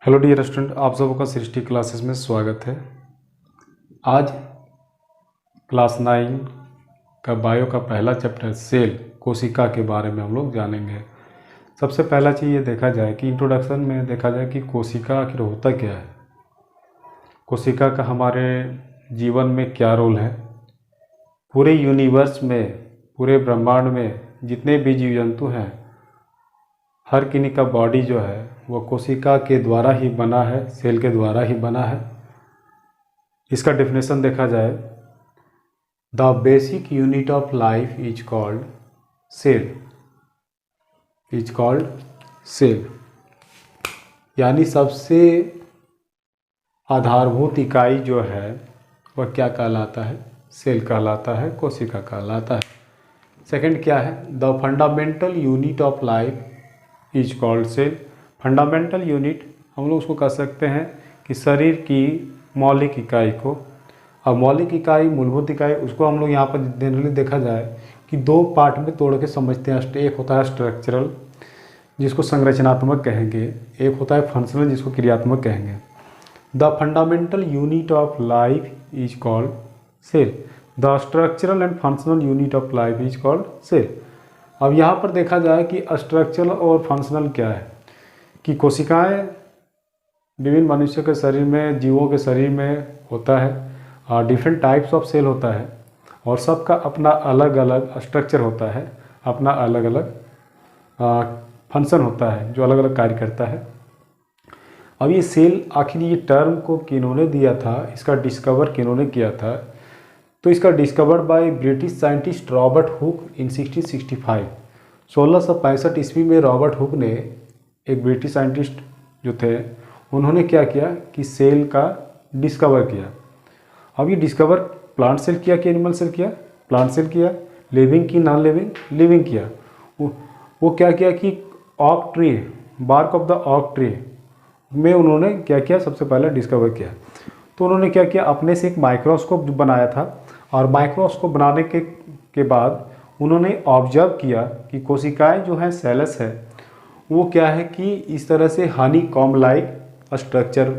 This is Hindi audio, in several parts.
हेलो डियर स्टूडेंट, आप सबों का सृष्टि क्लासेस में स्वागत है। आज क्लास 9 का बायो का पहला चैप्टर सेल कोशिका के बारे में हम लोग जानेंगे। सबसे पहला चीज़ ये देखा जाए कि इंट्रोडक्शन में देखा जाए कि कोशिका आखिर होता क्या है, कोशिका का हमारे जीवन में क्या रोल है। पूरे यूनिवर्स में, पूरे ब्रह्मांड में जितने भी जीव जंतु हैं, हर किन्हीं का बॉडी जो है वो कोशिका के द्वारा ही बना है, सेल के द्वारा ही बना है। इसका डेफिनेशन देखा जाए, the basic unit of life is called cell, cell यानी सबसे आधारभूत इकाई जो है वह क्या कहलाता है, सेल कहलाता है, कोशिका कहलाता है। सेकंड क्या है, the fundamental unit of life is called cell. Fundamental unit हम लोग उसको कह सकते हैं कि शरीर की मौलिक इकाई को। अब मौलिक इकाई, मूलभूत इकाई, उसको हम लोग यहाँ पर जनरली देखा जाए कि दो पार्ट में तोड़ के समझते हैं। एक होता है स्ट्रक्चरल, जिसको संरचनात्मक कहेंगे, एक होता है फंक्शनल, जिसको क्रियात्मक कहेंगे। The fundamental unit of life is called cell, the structural and functional unit of life is called cell. अब यहाँ पर देखा जाए कि स्ट्रक्चरल और फंक्शनल क्या है, कि कोशिकाएं विभिन्न मनुष्यों के शरीर में, जीवों के शरीर में होता है, डिफरेंट टाइप्स ऑफ सेल होता है और सबका अपना अलग अलग स्ट्रक्चर होता है, अपना अलग अलग फंक्शन होता है जो अलग अलग कार्य करता है। अब ये सेल, आखिर ये टर्म को किन्होंने दिया था, इसका डिस्कवर किन्होंने किया था, तो इसका discovered by British scientist Robert Hooke in 1665। 1665 ईस्वी में रॉबर्ट हुक ने, एक ब्रिटिश साइंटिस्ट जो थे, उन्होंने क्या किया कि सेल का डिस्कवर किया। अब ये डिस्कवर प्लांट सेल किया कि एनिमल सेल किया? प्लांट सेल किया। लिविंग की नॉन लिविंग? लिविंग किया। वो क्या किया कि ऑक ट्री, बार्क ऑफ द ऑक ट्री में उन्होंने क्या किया, सबसे पहले डिस्कवर किया। तो उन्होंने क्या किया, अपने से एक माइक्रोस्कोप बनाया था और माइक्रोस्कोप बनाने के बाद उन्होंने ऑब्जर्व किया कि कोशिकाएं जो हैं, सेल्स है, वो क्या है कि इस तरह से हनी कॉम्ब लाइक स्ट्रक्चर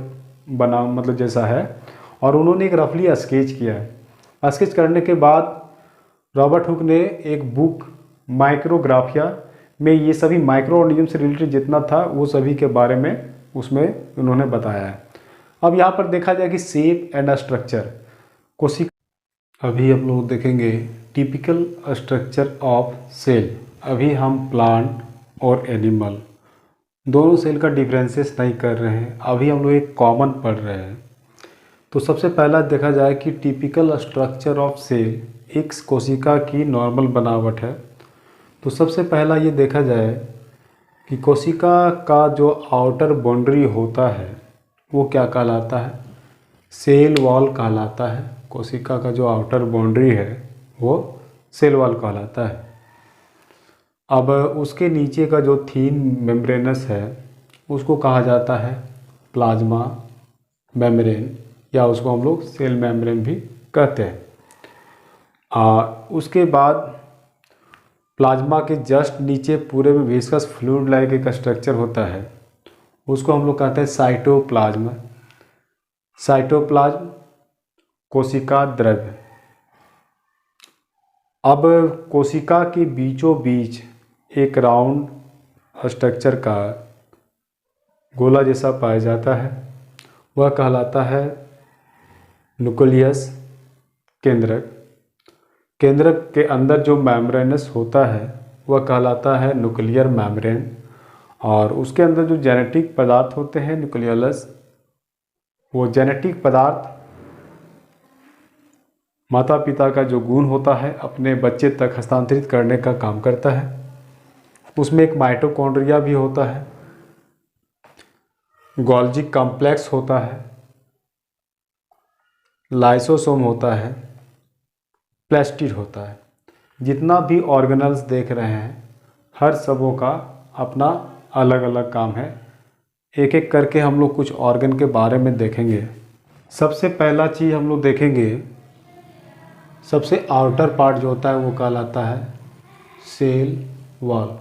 बना, मतलब जैसा है। और उन्होंने एक रफली स्केच किया है। स्केच करने के बाद रॉबर्ट हुक ने एक बुक माइक्रोग्राफिया में ये सभी माइक्रो ऑर्गेनिज्म से रिलेटेड जितना था वो सभी के बारे में उसमें उन्होंने बताया है। अब यहाँ पर देखा जाए कि शेप एंड स्ट्रक्चर कोशिका, अभी हम लोग देखेंगे टिपिकल स्ट्रक्चर ऑफ सेल। अभी हम प्लांट और एनिमल दोनों सेल का डिफरेंसेस नहीं कर रहे हैं, अभी हम लोग एक कॉमन पढ़ रहे हैं। तो सबसे पहला देखा जाए कि टिपिकल स्ट्रक्चर ऑफ सेल एक कोशिका की नॉर्मल बनावट है। तो सबसे पहला ये देखा जाए कि कोशिका का जो आउटर बाउंड्री होता है वो क्या कहलाता है, सेल वॉल कहलाता है। कोशिका का जो आउटर बाउंड्री है वो सेल वॉल कहलाता है। अब उसके नीचे का जो थीन मेम्ब्रेनस है उसको कहा जाता है प्लाज्मा मेम्ब्रेन, या उसको हम लोग सेल मेम्ब्रेन भी कहते हैं। उसके बाद प्लाज्मा के जस्ट नीचे पूरे में विस्कस फ्लूइड लाइक एक स्ट्रक्चर होता है, उसको हम लोग कहते हैं साइटोप्लाज्म। साइटोप्लाज्म कोशिका द्रव्य। अब कोशिका के बीचों बीच एक राउंड स्ट्रक्चर का गोला जैसा पाया जाता है, वह कहलाता है न्यूक्लियस, केंद्रक। केंद्रक के अंदर जो मेम्ब्रेनस होता है वह कहलाता है न्यूक्लियर मेम्ब्रेन, और उसके अंदर जो जेनेटिक पदार्थ होते हैं न्यूक्लियस, वो जेनेटिक पदार्थ माता पिता का जो गुण होता है अपने बच्चे तक हस्तांतरित करने का काम करता है। उसमें एक माइटोकॉन्ड्रिया भी होता है, गोल्जी कॉम्प्लेक्स होता है, लाइसोसोम होता है, प्लास्टिड होता है। जितना भी ऑर्गेनल्स देख रहे हैं, हर सबों का अपना अलग अलग काम है। एक एक करके हम लोग कुछ ऑर्गन के बारे में देखेंगे। सबसे पहला चीज़ हम लोग देखेंगे, सबसे आउटर पार्ट जो होता है वो कहलाता है सेल वॉल।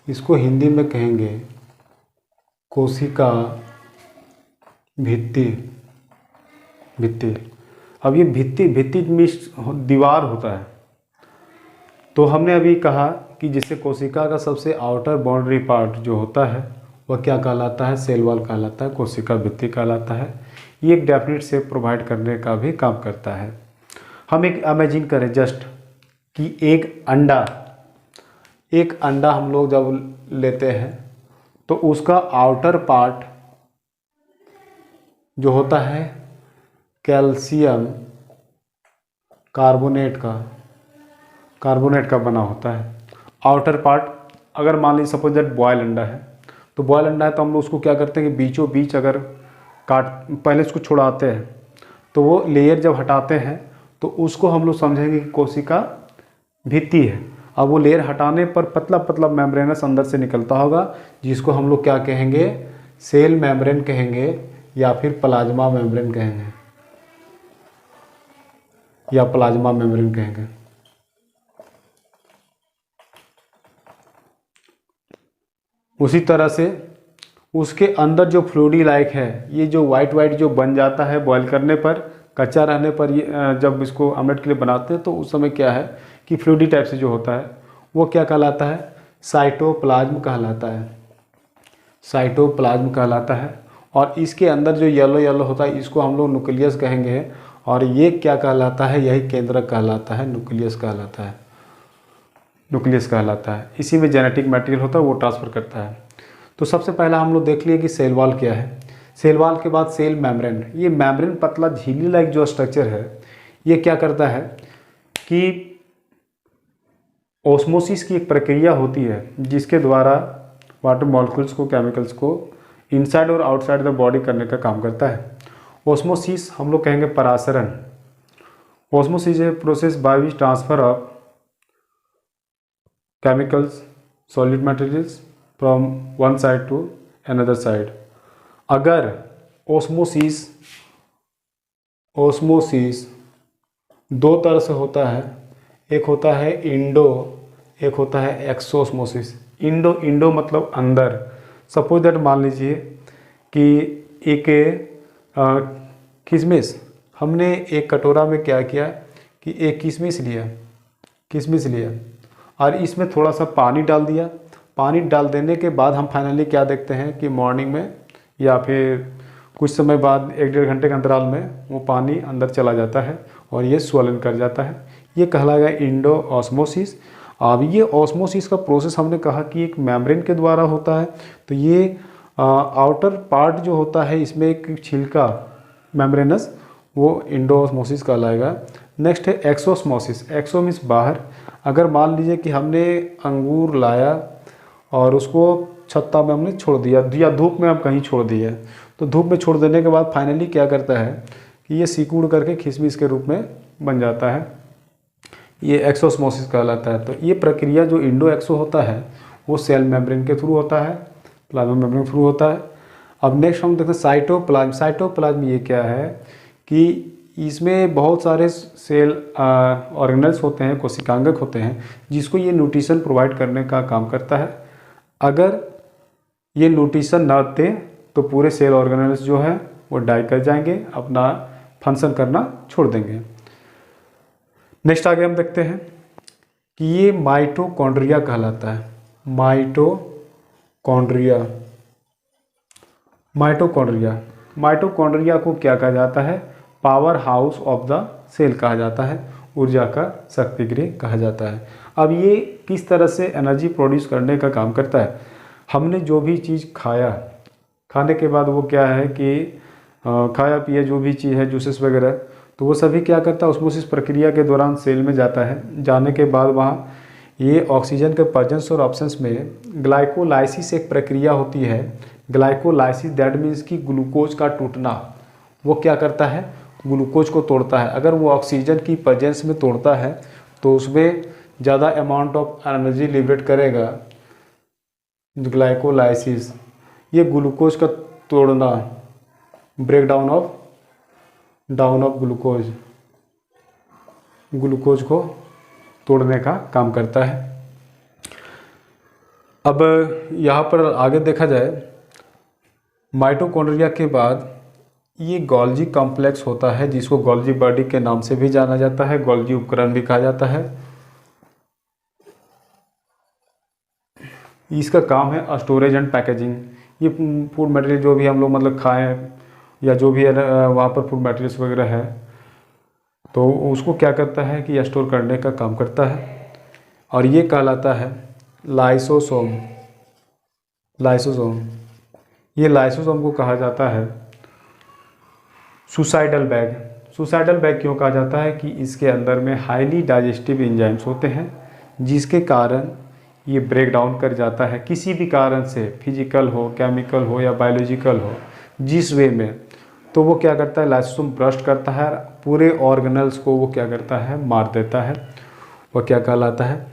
इसको हिंदी में कहेंगे कोशिका भित्ति, भित्ति। अब ये भित्ति मीन्स दीवार होता है। तो हमने अभी कहा कि जिससे कोशिका का सबसे आउटर बाउंड्री पार्ट जो होता है वह क्या कहलाता है, सेल वॉल कहलाता है, कोशिका भित्ति कहलाता है। ये एक डेफिनेट शेप प्रोवाइड करने का भी काम करता है। हम एक इमेजिन करें जस्ट कि एक अंडा हम लोग जब लेते हैं तो उसका आउटर पार्ट जो होता है कैल्शियम कार्बोनेट का बना होता है। आउटर पार्ट, अगर मान लीजिए सपोज दैट बॉयल अंडा है, तो बॉयल अंडा है तो हम लोग उसको क्या करते हैं कि बीचों बीच अगर पहले उसको छुड़ाते हैं तो वो लेयर जब हटाते हैं तो उसको हम लोग समझेंगे कि कोशिका भित्ति है। अब वो लेयर हटाने पर पतला पतला मेम्ब्रेनस अंदर से निकलता होगा, जिसको हम लोग क्या कहेंगे, सेल मेम्ब्रेन कहेंगे या फिर प्लाज्मा मेम्ब्रेन कहेंगे उसी तरह से उसके अंदर जो फ्लूइडी लाइक है, ये जो वाइट जो बन जाता है बॉयल करने पर, कच्चा रहने पर, ये जब इसको ऑमलेट के लिए बनाते हैं तो उस समय क्या है कि फ्लूइडी टाइप से जो होता है वो क्या कहलाता है, साइटोप्लाज्म कहलाता है। और इसके अंदर जो येलो होता है इसको हम लोग न्यूक्लियस कहेंगे, और ये क्या कहलाता है, यही केंद्रक कहलाता है, न्यूक्लियस कहलाता है। इसी में जेनेटिक मटेरियल होता है, वो ट्रांसफ़र करता है। तो सबसे पहला हम लोग देख लिए कि सेल वॉल क्या है। सेल वॉल के बाद सेल मेम्ब्रेन। ये मेम्ब्रेन पतला झिल्ली लाइक जो स्ट्रक्चर है, ये क्या करता है कि ऑस्मोसिस की एक प्रक्रिया होती है जिसके द्वारा वाटर मॉलिक्यूल्स को, केमिकल्स को इनसाइड और आउटसाइड द बॉडी करने का काम करता है। ऑस्मोसिस हम लोग कहेंगे परासरण। ऑस्मोसिस है process by which transfer of chemicals, solid materials from one side to another side। अगर ओस्मोसिस दो तरह से होता है, एक होता है इंडो, एक होता है एक्सोस्मोसिस। इंडो मतलब अंदर। सपोज दैट मान लीजिए कि एक किशमिश, हमने एक कटोरा में क्या किया कि एक किशमिश लिया और इसमें थोड़ा सा पानी डाल दिया। पानी डाल देने के बाद हम फाइनली क्या देखते हैं कि मॉर्निंग में या फिर कुछ समय बाद 1-1.5 घंटे के अंतराल में वो पानी अंदर चला जाता है और ये स्वलन कर जाता है। ये कहलाएगा इंडो ऑस्मोसिस। अब ये ऑस्मोसिस का प्रोसेस हमने कहा कि एक मेम्ब्रेन के द्वारा होता है। तो ये आउटर पार्ट जो होता है इसमें एक छिलका मेम्ब्रेनस, वो इंडो ऑस्मोसिस कहलाएगा। नेक्स्ट है एक्सोस्मोसिस। एक्सो मीन्स बाहर। अगर मान लीजिए कि हमने अंगूर लाया और उसको छत्ता में हमने छोड़ दिया या धूप में हम कहीं छोड़ दिए, तो धूप में छोड़ देने के बाद फाइनली क्या करता है कि ये सिकुड़ करके किशमिश के रूप में बन जाता है। ये एक्सोस्मोसिस कहलाता है। तो ये प्रक्रिया जो इंडो एक्सो होता है वो सेल मेम्ब्रेन के थ्रू होता है, प्लाज्मा मेम्ब्रेन के थ्रू होता है। अब नेक्स्ट हम देखते हैं साइटोप्लाज्म। साइटोप्लाज्म ये क्या है कि इसमें बहुत सारे सेल ऑर्गेनल्स होते हैं, कोशिकांगक होते हैं, जिसको ये न्यूट्रिशन प्रोवाइड करने का काम करता है। अगर ये न्यूट्रिशन न दें तो पूरे सेल ऑर्गेनल्स जो है वो डाई कर जाएंगे, अपना फंक्शन करना छोड़ देंगे। नेक्स्ट आगे हम देखते हैं कि ये माइटोकॉन्ड्रिया कहलाता है। माइटोकॉन्ड्रिया को क्या कहा जाता है, power house of the cell कहा जाता है, ऊर्जा का शक्ति गृह कहा जाता है। अब ये किस तरह से एनर्जी प्रोड्यूस करने का काम करता है, हमने जो भी चीज़ खाने के बाद वो क्या है कि खाया पिया जो भी चीज़ है, जूसेस वगैरह, तो वो सभी क्या करता है, ऑस्मोसिस प्रक्रिया के दौरान सेल में जाता है। जाने के बाद वहाँ ये ऑक्सीजन के प्रेजेंस और ऑब्सेंस में ग्लाइकोलाइसिस एक प्रक्रिया होती है। ग्लाइकोलाइसिस दैट मीन्स कि ग्लूकोज का टूटना, वो क्या करता है, ग्लूकोज को तोड़ता है। अगर वो ऑक्सीजन की प्रेजेंस में तोड़ता है तो उसमें ज़्यादा अमाउंट ऑफ एनर्जी लिबरेट करेगा ग्लाइकोलाइसिस। ये ग्लूकोज का तोड़ना, ब्रेक डाउन ऑफ ग्लूकोज को तोड़ने का काम करता है। अब यहाँ पर आगे देखा जाए, माइटोकॉन्ड्रिया के बाद ये गोल्जी कॉम्प्लेक्स होता है, जिसको गोल्जी बॉडी के नाम से भी जाना जाता है, गोल्जी उपकरण भी कहा जाता है। इसका काम है स्टोरेज एंड पैकेजिंग। ये फूड मटेरियल जो भी हम लोग मतलब खाएं या जो भी वहाँ पर फूड मटेरियल्स वगैरह है, तो उसको क्या करता है कि स्टोर करने का काम करता है, और ये कहलाता है लाइसोसोम। लाइसोसोम, ये लाइसोसोम को कहा जाता है सुसाइडल बैग। सुसाइडल बैग क्यों कहा जाता है कि इसके अंदर में हाईली डाइजेस्टिव एंजाइम्स होते हैं, जिसके कारण ये ब्रेक डाउन कर जाता है किसी भी कारण से, फिजिकल हो, केमिकल हो या बायोलॉजिकल हो, जिस वे में। तो वो क्या करता है, लाइसोसोम ब्रस्ट करता है, पूरे ऑर्गेनल्स को वो क्या करता है, मार देता है। वह क्या कहलाता है,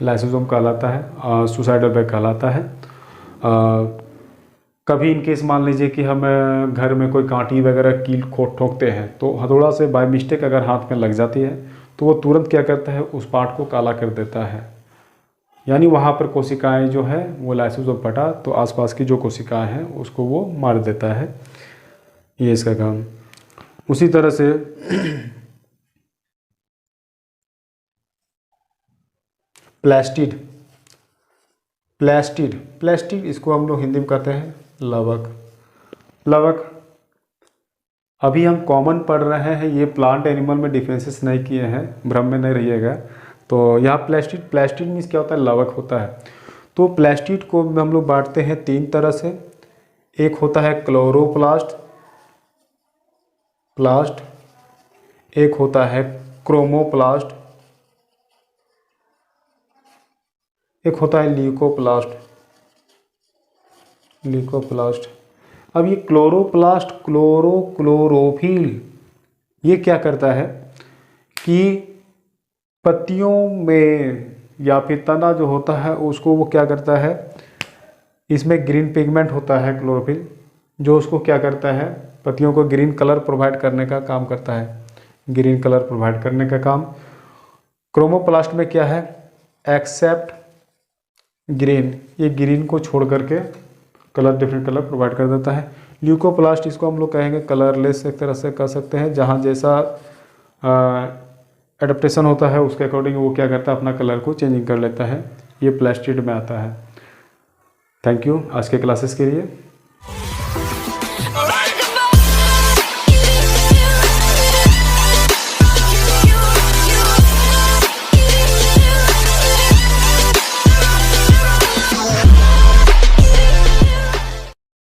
लाइसोसोम कहलाता है, सुसाइडल बैग कहलाता है। कभी इनकेस मान लीजिए कि हम घर में कोई कांटी वगैरह कील खोट ठोकते हैं, तो हथौड़ा से बाय मिस्टेक अगर हाथ में लग जाती है, तो वो तुरंत क्या करता है, उस पार्ट को काला कर देता है। यानी वहाँ पर कोशिकाएं जो है वो लाइसोसोम फटा तो आसपास की जो कोशिकाएं हैं उसको वो मार देता है, ये इसका काम। उसी तरह से प्लास्टिड। प्लास्टिड, प्लास्टिड इसको हम लोग हिंदी में कहते हैं लवक। लवक अभी हम कॉमन पढ़ रहे हैं, ये प्लांट एनिमल में डिफरेंसेस नहीं किए हैं, भ्रम में नहीं रहिएगा। तो यहाँ प्लास्टिड, प्लास्टिड मीन्स क्या होता है, लवक होता है। तो प्लास्टिड को हम लोग बांटते हैं 3 तरह से। एक होता है क्लोरोप्लास्ट, प्लास्ट, एक होता है क्रोमोप्लास्ट, एक होता है ल्यूकोप्लास्ट। ल्यूकोप्लास्ट। अब ये क्लोरोप्लास्ट, क्लोरोफिल, ये क्या करता है कि पत्तियों में या फिर तना जो होता है उसको वो क्या करता है, इसमें ग्रीन पिगमेंट होता है क्लोरोफिल, जो उसको क्या करता है, पत्तियों को ग्रीन कलर प्रोवाइड करने का काम करता है, ग्रीन कलर प्रोवाइड करने का काम। क्रोमोप्लास्ट में क्या है, एक्सेप्ट ग्रीन, ये ग्रीन को छोड़ करके कलर, डिफरेंट कलर प्रोवाइड कर देता है। ल्यूकोप्लास्ट इसको हम लोग कहेंगे कलरलेस, एक तरह से कह सकते हैं, जहाँ जैसा एडेप्टेशन होता है उसके अकॉर्डिंग वो क्या करता है, अपना कलर को चेंजिंग कर लेता है। ये प्लास्टिड में आता है। थैंक यू आज के क्लासेस के लिए।